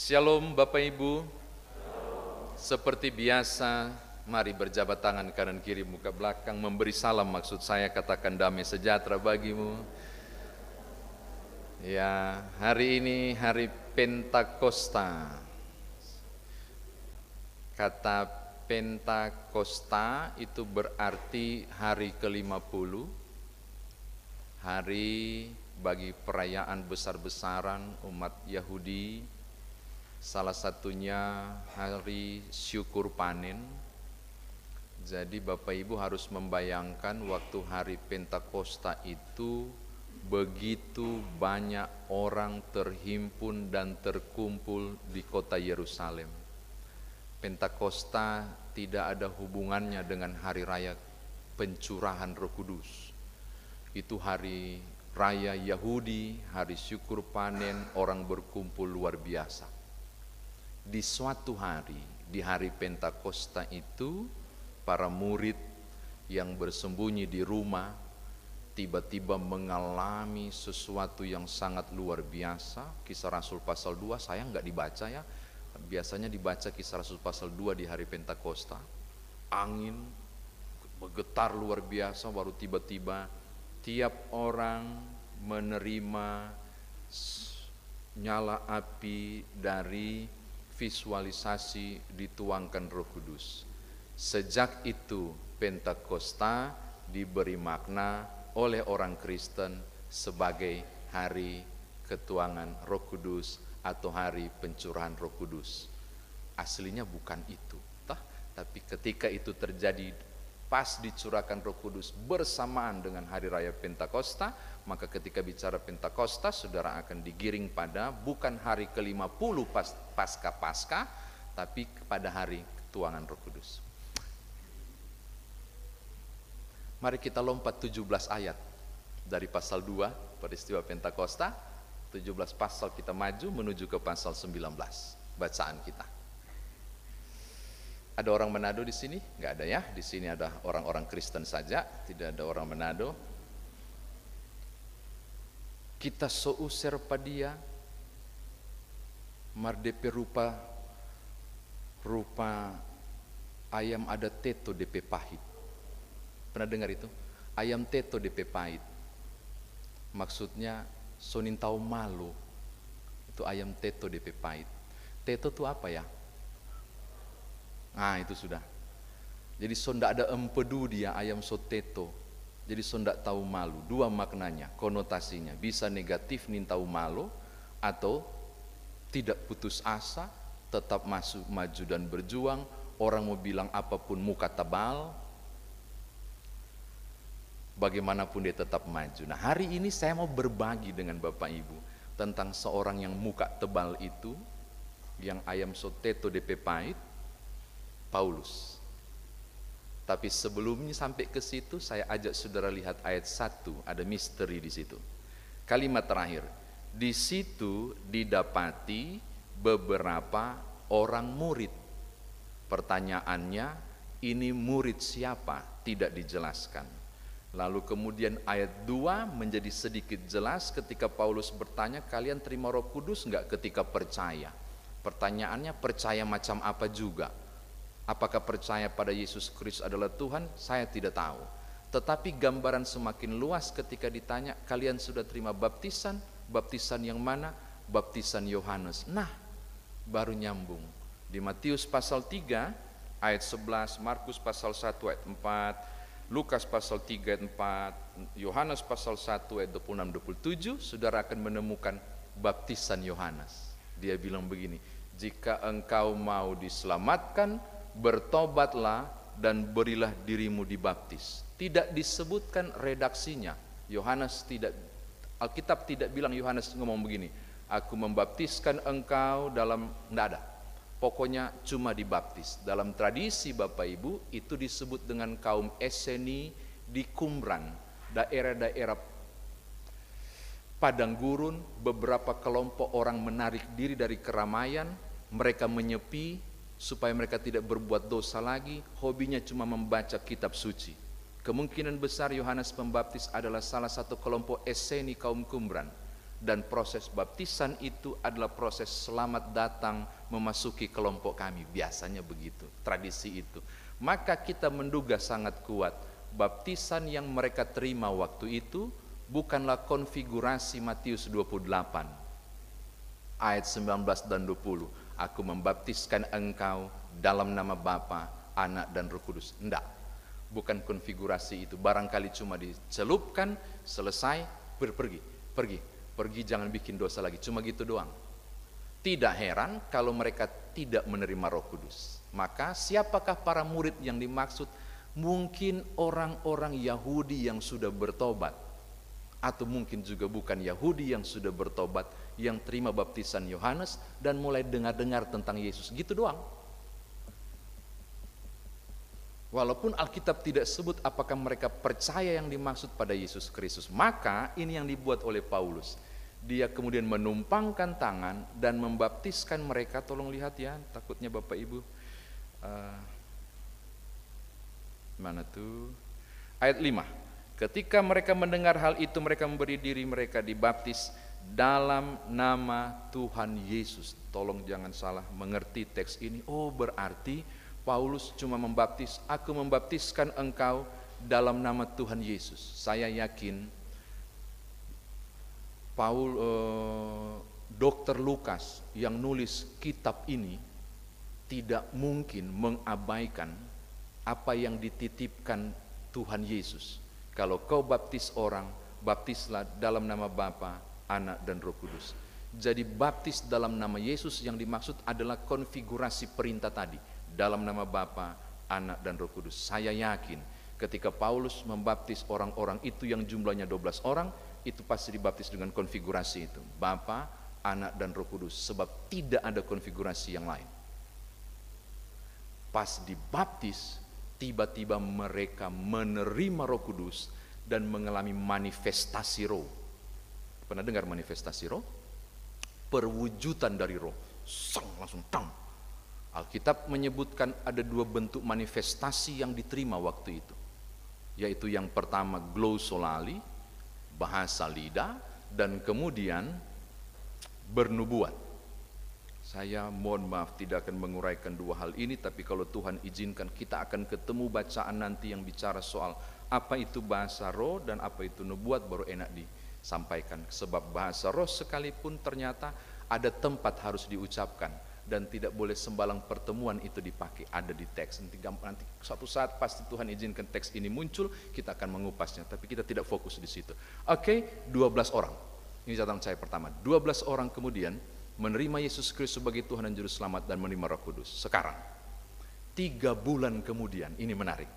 Shalom Bapak Ibu. Seperti biasa, mari berjabat tangan kanan kiri muka belakang, memberi salam, maksud saya katakan damai sejahtera bagimu. Ya, hari ini hari Pentakosta. Kata Pentakosta itu berarti hari ke-50, hari bagi perayaan besar-besaran umat Yahudi. Salah satunya hari syukur panen. Jadi Bapak Ibu harus membayangkan waktu hari Pentakosta itu begitu banyak orang terhimpun dan terkumpul di kota Yerusalem. Pentakosta tidak ada hubungannya dengan hari raya pencurahan Roh Kudus. Itu hari raya Yahudi, hari syukur panen, orang berkumpul luar biasa. Di suatu hari, di hari Pentakosta itu, para murid yang bersembunyi di rumah tiba-tiba mengalami sesuatu yang sangat luar biasa. Kisah Rasul pasal 2, saya nggak dibaca ya, biasanya dibaca Kisah Rasul pasal 2 di hari Pentakosta. Angin bergetar luar biasa, baru tiba-tiba tiap orang menerima nyala api dari visualisasi dituangkan Roh Kudus. Sejak itu Pentakosta diberi makna oleh orang Kristen sebagai hari ketuangan Roh Kudus atau hari pencurahan Roh Kudus. Aslinya bukan itu, tapi ketika itu terjadi pas dicurahkan Roh Kudus bersamaan dengan hari raya Pentakosta, maka ketika bicara Pentakosta, saudara akan digiring pada bukan hari ke-50 pasca, tapi pada hari tuangan Roh Kudus. Mari kita lompat 17 ayat dari pasal 2 peristiwa Pentakosta, 17 pasal kita maju menuju ke pasal 19 bacaan kita. Ada orang Manado di sini? Nggak ada ya. Di sini ada orang-orang Kristen saja, tidak ada orang Manado. Kita seuser padia, mardepe rupa ayam ada teto DP pahit. Pernah dengar itu? Ayam teto DP pahit. Maksudnya sonin tahu malu. Itu ayam teto DP pahit. Teto itu apa ya? Nah itu sudah. Jadi so ndak ada empedu dia ayam soteto. Jadi so ndak tahu malu. Dua maknanya, konotasinya. Bisa negatif nin tahu malu, atau tidak putus asa, tetap maju dan berjuang. Orang mau bilang apapun muka tebal, bagaimanapun dia tetap maju. Nah hari ini saya mau berbagi dengan Bapak Ibu tentang seorang yang muka tebal itu, yang ayam soteto DP pahit, Paulus. Tapi sebelumnya sampai ke situ, saya ajak saudara lihat ayat 1, ada misteri di situ. Kalimat terakhir, di situ didapati beberapa orang murid. Pertanyaannya, ini murid siapa? Tidak dijelaskan. Lalu kemudian ayat 2 menjadi sedikit jelas ketika Paulus bertanya, kalian terima Roh Kudus enggak ketika percaya? Pertanyaannya, percaya macam apa juga? Apakah percaya pada Yesus Kristus adalah Tuhan? Saya tidak tahu. Tetapi gambaran semakin luas ketika ditanya, kalian sudah terima baptisan? Baptisan yang mana? Baptisan Yohanes. Nah, baru nyambung. Di Matius pasal 3 ayat 11, Markus pasal 1 ayat 4, Lukas pasal 3 ayat 4, Yohanes pasal 1 ayat 26-27, saudara akan menemukan baptisan Yohanes. Dia bilang begini, jika engkau mau diselamatkan, bertobatlah dan berilah dirimu dibaptis. Tidak disebutkan redaksinya. Yohanes tidak, Alkitab tidak bilang Yohanes ngomong begini, aku membaptiskan engkau dalam, tidak ada. Pokoknya cuma dibaptis. Dalam tradisi Bapak Ibu itu disebut dengan kaum Eseni di Qumran, daerah-daerah padang gurun. Beberapa kelompok orang menarik diri dari keramaian, mereka menyepi supaya mereka tidak berbuat dosa lagi. Hobinya cuma membaca kitab suci. Kemungkinan besar Yohanes Pembaptis adalah salah satu kelompok Eseni kaum Qumran. Dan proses baptisan itu adalah proses selamat datang memasuki kelompok kami. Biasanya begitu, tradisi itu. Maka kita menduga sangat kuat, baptisan yang mereka terima waktu itu bukanlah konfigurasi Matius 28 ayat 19 dan 20. Aku membaptiskan engkau dalam nama Bapa, Anak dan Roh Kudus. Enggak, bukan konfigurasi itu. Barangkali cuma dicelupkan, selesai, pergi, jangan bikin dosa lagi. Cuma gitu doang. Tidak heran kalau mereka tidak menerima Roh Kudus. Maka siapakah para murid yang dimaksud? Mungkin orang-orang Yahudi yang sudah bertobat, atau mungkin juga bukan Yahudi yang sudah bertobat, yang terima baptisan Yohanes dan mulai dengar-dengar tentang Yesus. Gitu doang. Walaupun Alkitab tidak sebut apakah mereka percaya yang dimaksud pada Yesus Kristus. Maka ini yang dibuat oleh Paulus. Dia kemudian menumpangkan tangan dan membaptiskan mereka. Tolong lihat ya, takutnya Bapak Ibu. Mana tuh? Ayat 5. Ketika mereka mendengar hal itu, mereka memberi diri mereka dibaptis dalam nama Tuhan Yesus. Tolong jangan salah mengerti teks ini. Oh, berarti Paulus cuma membaptis, aku membaptiskan engkau dalam nama Tuhan Yesus. Saya yakin Dr. Lukas yang nulis kitab ini tidak mungkin mengabaikan apa yang dititipkan Tuhan Yesus. Kalau kau baptis orang, baptislah dalam nama Bapa, Anak dan Roh Kudus. Jadi baptis dalam nama Yesus yang dimaksud adalah konfigurasi perintah tadi. Dalam nama Bapa, Anak dan Roh Kudus. Saya yakin ketika Paulus membaptis orang-orang itu yang jumlahnya 12 orang, itu pasti dibaptis dengan konfigurasi itu. Bapa, Anak dan Roh Kudus. Sebab tidak ada konfigurasi yang lain. Pas dibaptis, tiba-tiba mereka menerima Roh Kudus dan mengalami manifestasi Roh. Pernah dengar manifestasi Roh? Perwujudan dari Roh. Langsung tang. Alkitab menyebutkan ada 2 bentuk manifestasi yang diterima waktu itu. Yaitu yang pertama glossolali, bahasa lidah, dan kemudian bernubuat. Saya mohon maaf tidak akan menguraikan 2 hal ini, tapi kalau Tuhan izinkan kita akan ketemu bacaan nanti yang bicara soal apa itu bahasa roh dan apa itu nubuat, baru enak disampaikan. Sebab bahasa roh sekalipun ternyata ada tempat harus diucapkan. Dan tidak boleh sembarang pertemuan itu dipakai, ada di teks. Nanti suatu saat pasti Tuhan izinkan teks ini muncul, kita akan mengupasnya, tapi kita tidak fokus di situ. Oke, 12 orang. Ini catatan saya pertama. 12 orang kemudian menerima Yesus Kristus sebagai Tuhan dan Juru Selamat dan menerima Roh Kudus. Sekarang 3 bulan kemudian, ini menarik.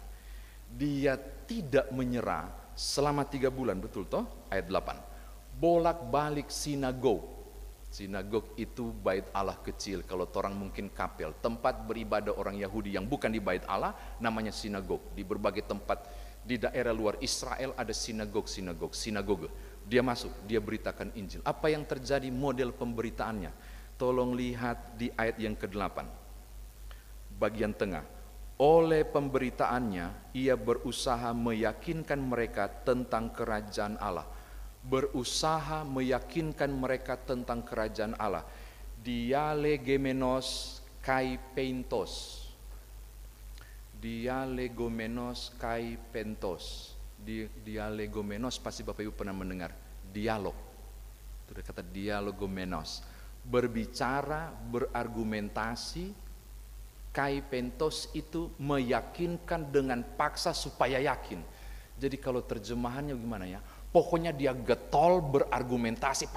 Dia tidak menyerah selama 3 bulan, betul toh? Ayat 8. Bolak-balik sinagog. Sinagog itu bait Allah kecil, kalau orang mungkin kapel, tempat beribadah orang Yahudi yang bukan di bait Allah, namanya sinagog. Di berbagai tempat di daerah luar Israel ada sinagoge. Dia masuk, dia beritakan Injil. Apa yang terjadi model pemberitaannya? Tolong lihat di ayat yang ke-8, bagian tengah. Oleh pemberitaannya, ia berusaha meyakinkan mereka tentang kerajaan Allah. Berusaha meyakinkan mereka tentang kerajaan Allah. Dialegemenos kai pentos. Dialegomenos kai pentos. Dialegomenos pasti Bapak Ibu pernah mendengar. Dialog. Itu ada kata dialogomenos. Berbicara, berargumentasi. Kai pentos itu meyakinkan dengan paksa supaya yakin. Jadi kalau terjemahannya gimana ya? Pokoknya dia getol berargumentasi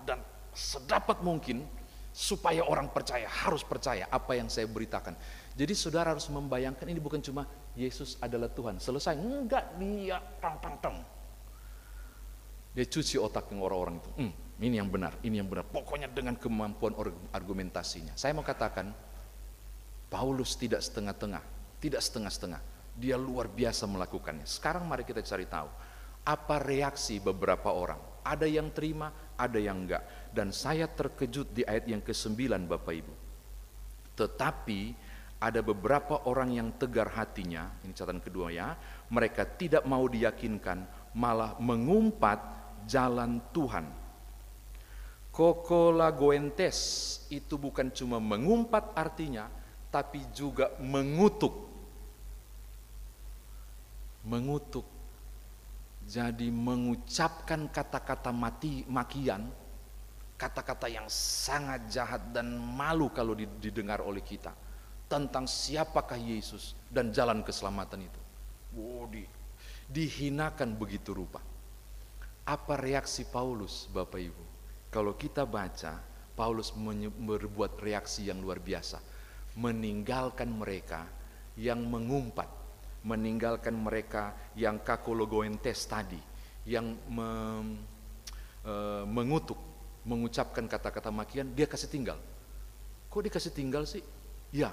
dan sedapat mungkin supaya orang percaya, harus percaya apa yang saya beritakan. Jadi saudara harus membayangkan ini bukan cuma Yesus adalah Tuhan, selesai. Enggak, dia dia cuci otak orang-orang itu. Ini yang benar, ini yang benar. Pokoknya dengan kemampuan argumentasinya. Saya mau katakan Paulus tidak setengah-tengah, tidak setengah-setengah. Dia luar biasa melakukannya. Sekarang mari kita cari tahu apa reaksi beberapa orang. Ada yang terima, ada yang enggak. Dan saya terkejut di ayat yang ke-9 Bapak Ibu. Tetapi ada beberapa orang yang tegar hatinya, ini catatan kedua ya, mereka tidak mau diyakinkan, malah mengumpat jalan Tuhan. Kokolagoentes itu bukan cuma mengumpat artinya, tapi juga mengutuk. Mengutuk. Jadi mengucapkan kata-kata makian, kata-kata yang sangat jahat dan malu kalau didengar oleh kita, tentang siapakah Yesus dan jalan keselamatan itu. Dihinakan begitu rupa. Apa reaksi Paulus, Bapak Ibu? Kalau kita baca, Paulus berbuat reaksi yang luar biasa. Meninggalkan mereka yang mengumpat, meninggalkan mereka yang kakologoentes tadi, yang mengutuk, mengucapkan kata-kata makian, dia kasih tinggal. Kok dia kasih tinggal sih? Ya,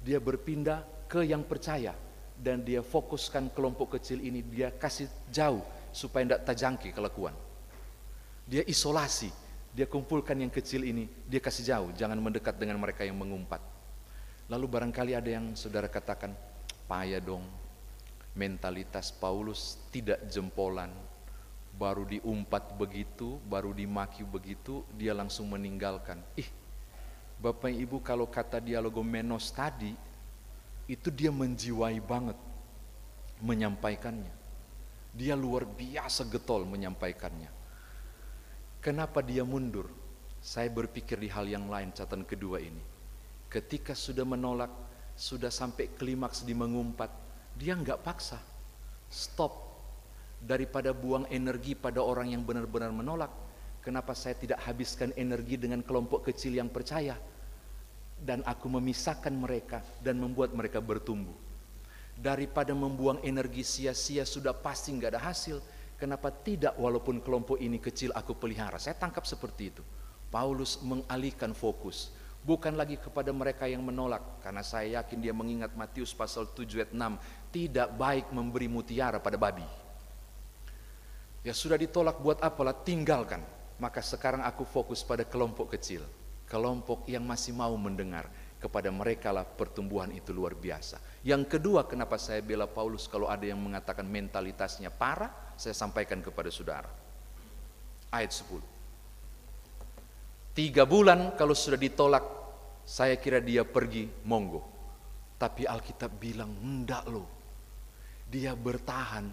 dia berpindah ke yang percaya, dan dia fokuskan kelompok kecil ini, dia kasih jauh supaya tidak terjangkit kelakuan. Dia isolasi, dia kumpulkan yang kecil ini, dia kasih jauh, jangan mendekat dengan mereka yang mengumpat. Lalu barangkali ada yang saudara katakan, payah dong, mentalitas Paulus tidak jempolan, baru diumpat begitu, baru dimaki begitu, dia langsung meninggalkan. Bapak Ibu, kalau kata dialogomenos tadi, itu dia menjiwai banget menyampaikannya. Dia luar biasa getol menyampaikannya. Kenapa dia mundur? Saya berpikir di hal yang lain, catatan kedua ini. Ketika sudah menolak, sudah sampai klimaks di mengumpat, dia nggak paksa. Stop. Daripada buang energi pada orang yang benar-benar menolak, kenapa saya tidak habiskan energi dengan kelompok kecil yang percaya? Dan aku memisahkan mereka dan membuat mereka bertumbuh. Daripada membuang energi sia-sia, sudah pasti nggak ada hasil, kenapa tidak walaupun kelompok ini kecil aku pelihara? Saya tangkap seperti itu. Paulus mengalihkan fokus, bukan lagi kepada mereka yang menolak, karena saya yakin dia mengingat Matius pasal 7 ayat 6, tidak baik memberi mutiara pada babi. Ya sudah ditolak, buat apalah, tinggalkan. Maka sekarang aku fokus pada kelompok kecil, kelompok yang masih mau mendengar. Kepada mereka lah pertumbuhan itu luar biasa. Yang kedua, kenapa saya bela Paulus kalau ada yang mengatakan mentalitasnya parah, saya sampaikan kepada saudara. Ayat 10. 3 bulan kalau sudah ditolak, saya kira dia pergi, monggo. Tapi Alkitab bilang, enggak loh. Dia bertahan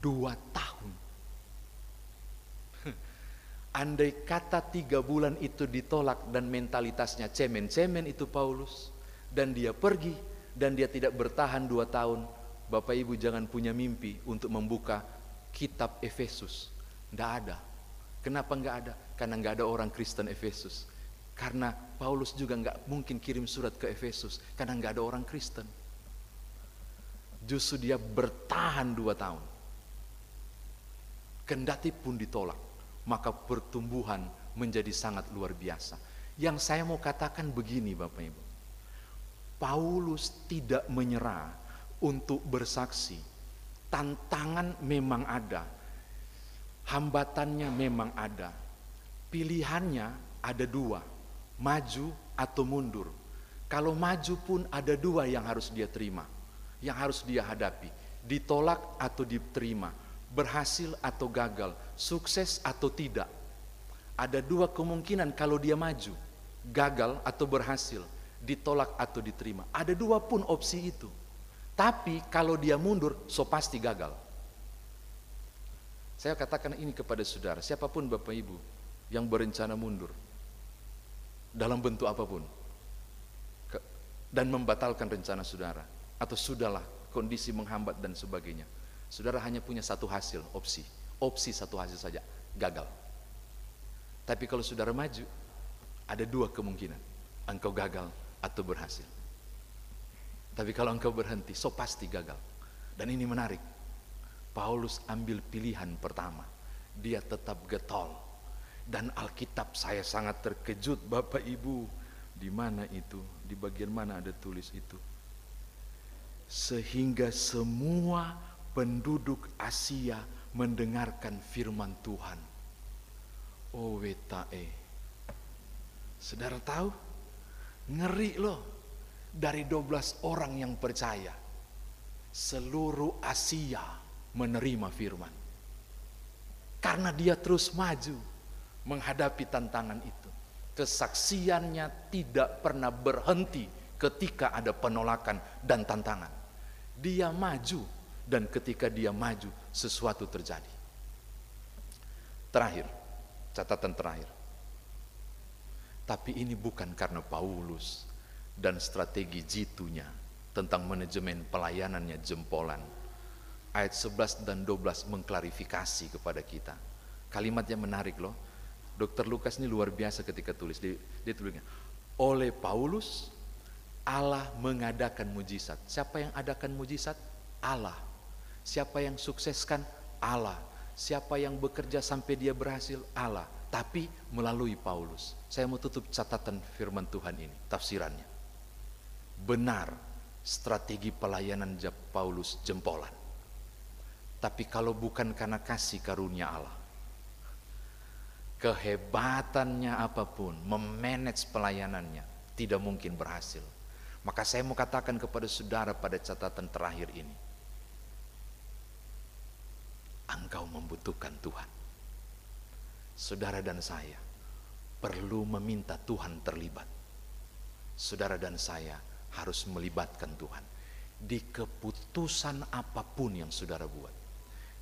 2 tahun. Andai kata 3 bulan itu ditolak dan mentalitasnya cemen-cemen itu Paulus, dan dia pergi, dan dia tidak bertahan 2 tahun, Bapak Ibu jangan punya mimpi untuk membuka kitab Efesus. Nggak ada. Kenapa nggak ada? Karena nggak ada orang Kristen Efesus. Karena Paulus juga nggak mungkin kirim surat ke Efesus, karena nggak ada orang Kristen. Justru dia bertahan 2 tahun. Kendati pun ditolak, maka pertumbuhan menjadi sangat luar biasa. Yang saya mau katakan begini Bapak Ibu, Paulus tidak menyerah untuk bersaksi. Tantangan memang ada, hambatannya memang ada, pilihannya ada 2, maju atau mundur. Kalau maju pun ada 2 yang harus dia terima, yang harus dia hadapi, ditolak atau diterima, berhasil atau gagal, sukses atau tidak. Ada 2 kemungkinan kalau dia maju, gagal atau berhasil, ditolak atau diterima. Ada 2 pun opsi itu. Tapi kalau dia mundur, so pasti gagal. Saya katakan ini kepada saudara, siapapun Bapak Ibu yang berencana mundur dalam bentuk apapun dan membatalkan rencana saudara, atau sudahlah kondisi menghambat dan sebagainya, saudara hanya punya 1 hasil, opsi 1 hasil saja, gagal. Tapi kalau saudara maju, ada 2 kemungkinan, engkau gagal atau berhasil. Tapi kalau engkau berhenti, so pasti gagal. Dan ini menarik, Paulus ambil pilihan pertama, dia tetap getol. Dan Alkitab saya sangat terkejut Bapak Ibu, di mana itu, di bagian mana ada tulis itu, sehingga semua penduduk Asia mendengarkan firman Tuhan. Oh wetae, saudara tahu, ngeri loh, dari 12 orang yang percaya, seluruh Asia menerima firman. Karena dia terus maju menghadapi tantangan itu. Kesaksiannya tidak pernah berhenti ketika ada penolakan dan tantangan. Dia maju, dan ketika dia maju sesuatu terjadi. Terakhir, catatan terakhir. Tapi ini bukan karena Paulus dan strategi jitunya tentang manajemen pelayanannya jempolan. Ayat 11 dan 12 mengklarifikasi kepada kita. Kalimatnya menarik loh. Dr. Lukas ini luar biasa ketika tulis. Dia tulisnya, oleh Paulus Allah mengadakan mujizat. Siapa yang adakan mujizat? Allah. Siapa yang sukseskan? Allah. Siapa yang bekerja sampai dia berhasil? Allah. Tapi melalui Paulus. Saya mau tutup catatan firman Tuhan ini, tafsirannya. Benar, strategi pelayanan Paulus jempolan. Tapi kalau bukan karena kasih karunia Allah, kehebatannya apapun, memanage pelayanannya tidak mungkin berhasil. Maka saya mau katakan kepada saudara pada catatan terakhir ini, engkau membutuhkan Tuhan. Saudara dan saya perlu meminta Tuhan terlibat. Saudara dan saya harus melibatkan Tuhan di keputusan apapun yang saudara buat,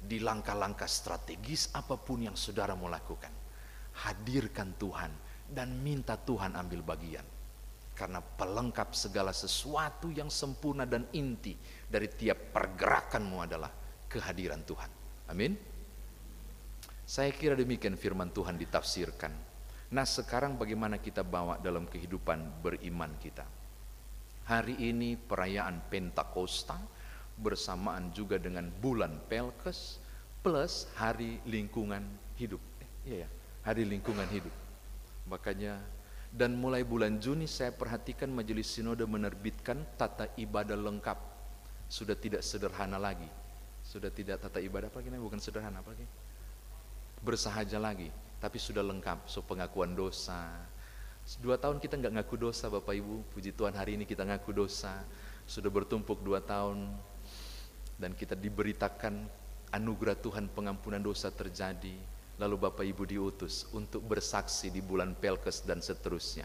di langkah-langkah strategis apapun yang saudara mau lakukan. Hadirkan Tuhan dan minta Tuhan ambil bagian. Karena pelengkap segala sesuatu yang sempurna dan inti dari tiap pergerakanmu adalah kehadiran Tuhan. Amin. Saya kira demikian firman Tuhan ditafsirkan. Nah, sekarang bagaimana kita bawa dalam kehidupan beriman kita? Hari ini perayaan Pentakosta bersamaan juga dengan bulan Pelkes plus hari lingkungan hidup. Hari lingkungan hidup. Makanya, dan mulai bulan Juni saya perhatikan Majelis Sinode menerbitkan tata ibadah lengkap. Sudah tidak sederhana lagi. Sudah tidak tata ibadah apa lagi, bukan sederhana apa lagi, bersahaja lagi, tapi sudah lengkap. So, pengakuan dosa. 2 tahun kita nggak ngaku dosa Bapak Ibu. Puji Tuhan hari ini kita ngaku dosa. Sudah bertumpuk 2 tahun. Dan kita diberitakan anugerah Tuhan pengampunan dosa terjadi. Lalu Bapak Ibu diutus untuk bersaksi di bulan Pelkes dan seterusnya.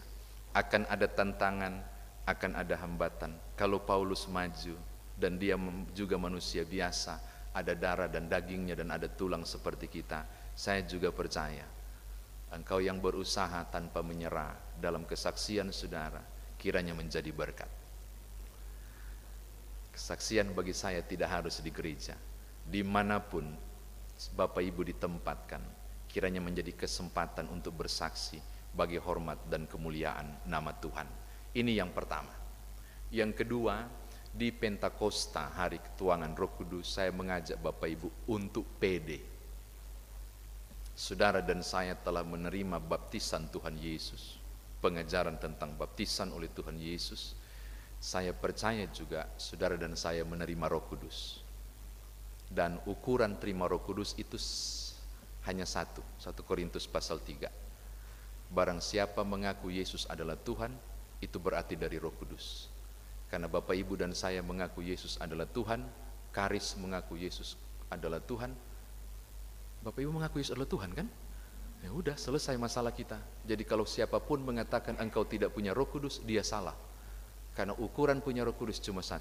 Akan ada tantangan, akan ada hambatan. Kalau Paulus maju dan dia juga manusia biasa, ada darah dan dagingnya dan ada tulang seperti kita. Saya juga percaya engkau yang berusaha tanpa menyerah dalam kesaksian saudara kiranya menjadi berkat. Kesaksian bagi saya tidak harus di gereja, dimanapun Bapak Ibu ditempatkan, kiranya menjadi kesempatan untuk bersaksi bagi hormat dan kemuliaan nama Tuhan. Ini yang pertama. Yang kedua, di Pentakosta, hari ketuangan Roh Kudus, saya mengajak Bapak Ibu untuk pede. Saudara dan saya telah menerima baptisan Tuhan Yesus, pengajaran tentang baptisan oleh Tuhan Yesus. Saya percaya juga saudara dan saya menerima Roh Kudus. Dan ukuran terima Roh Kudus itu hanya 1 Korintus pasal 3. Barang siapa mengaku Yesus adalah Tuhan, itu berarti dari Roh Kudus. Karena Bapak Ibu dan saya mengaku Yesus adalah Tuhan, Karis mengaku Yesus adalah Tuhan, Bapak Ibu mengaku Yesus adalah Tuhan kan? Ya udah, selesai masalah kita. Jadi kalau siapapun mengatakan engkau tidak punya Roh Kudus, dia salah. Karena ukuran punya Roh Kudus cuma 1.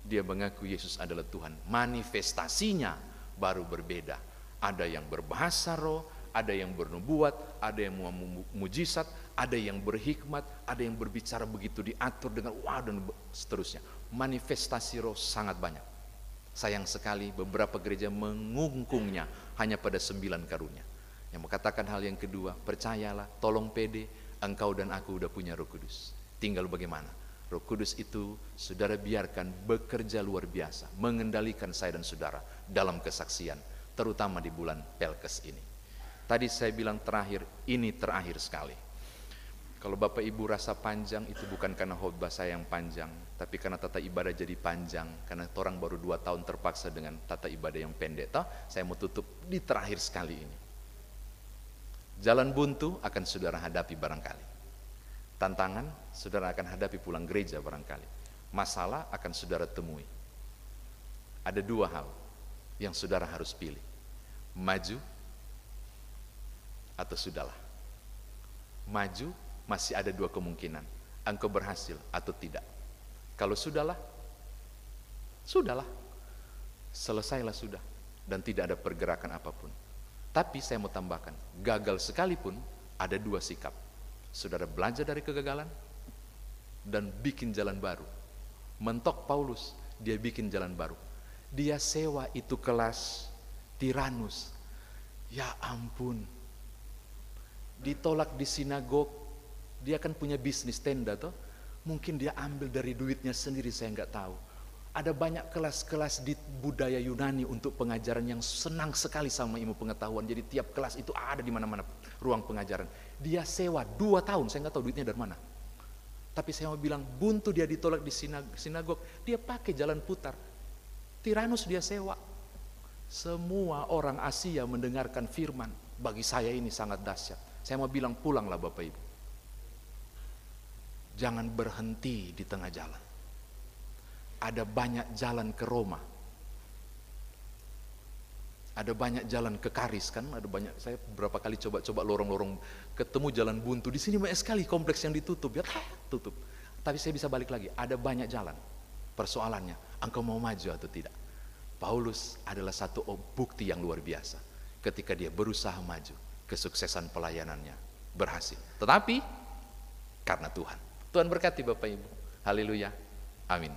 Dia mengaku Yesus adalah Tuhan. Manifestasinya baru berbeda. Ada yang berbahasa roh, ada yang bernubuat, ada yang mujizat, ada yang berhikmat, ada yang berbicara begitu diatur dengan wah dan seterusnya. Manifestasi roh sangat banyak. Sayang sekali beberapa gereja mengungkungnya hanya pada 9 karunia. Yang mengatakan hal yang kedua, percayalah, tolong pede, engkau dan aku udah punya Roh Kudus. Tinggal bagaimana? Roh Kudus itu saudara biarkan bekerja luar biasa, mengendalikan saya dan saudara dalam kesaksian, terutama di bulan Pelkes ini. Tadi saya bilang terakhir, ini terakhir sekali. Kalau Bapak Ibu rasa panjang, itu bukan karena khotbah saya yang panjang, tapi karena tata ibadah jadi panjang, karena orang baru 2 tahun terpaksa dengan tata ibadah yang pendek. Saya mau tutup di terakhir sekali ini. Jalan buntu akan saudara hadapi barangkali. Tantangan saudara akan hadapi pulang gereja barangkali. Masalah akan saudara temui. Ada 2 hal yang saudara harus pilih. Maju atau sudahlah. Maju masih ada dua kemungkinan. Engkau berhasil atau tidak. Kalau sudahlah, sudahlah. Selesailah sudah. Dan tidak ada pergerakan apapun. Tapi saya mau tambahkan, gagal sekalipun ada dua sikap. Saudara belajar dari kegagalan dan bikin jalan baru. Mentok Paulus, dia bikin jalan baru. Dia sewa itu kelas Tiranus. Ya ampun. Ditolak di sinagog. Dia kan punya bisnis tenda toh. Mungkin dia ambil dari duitnya sendiri, saya nggak tahu. Ada banyak kelas-kelas di budaya Yunani untuk pengajaran yang senang sekali sama ilmu pengetahuan. Jadi tiap kelas itu ada di mana-mana ruang pengajaran. Dia sewa 2 tahun, saya nggak tahu duitnya dari mana. Tapi saya mau bilang, buntu dia ditolak di sinagog, dia pakai jalan putar. Tiranus dia sewa. Semua orang Asia mendengarkan firman. Bagi saya ini sangat dahsyat. Saya mau bilang, pulanglah Bapak Ibu. Jangan berhenti di tengah jalan. Ada banyak jalan ke Roma. Ada banyak jalan ke Karis kan, ada banyak. Saya berapa kali coba lorong-lorong ketemu jalan buntu. Di sini banyak sekali kompleks yang ditutup, ya tutup. Tapi saya bisa balik lagi, ada banyak jalan. Persoalannya, engkau mau maju atau tidak? Paulus adalah satu bukti yang luar biasa. Ketika dia berusaha maju, kesuksesan pelayanannya berhasil. Tetapi karena Tuhan. Tuhan berkati Bapak Ibu. Haleluya. Amin.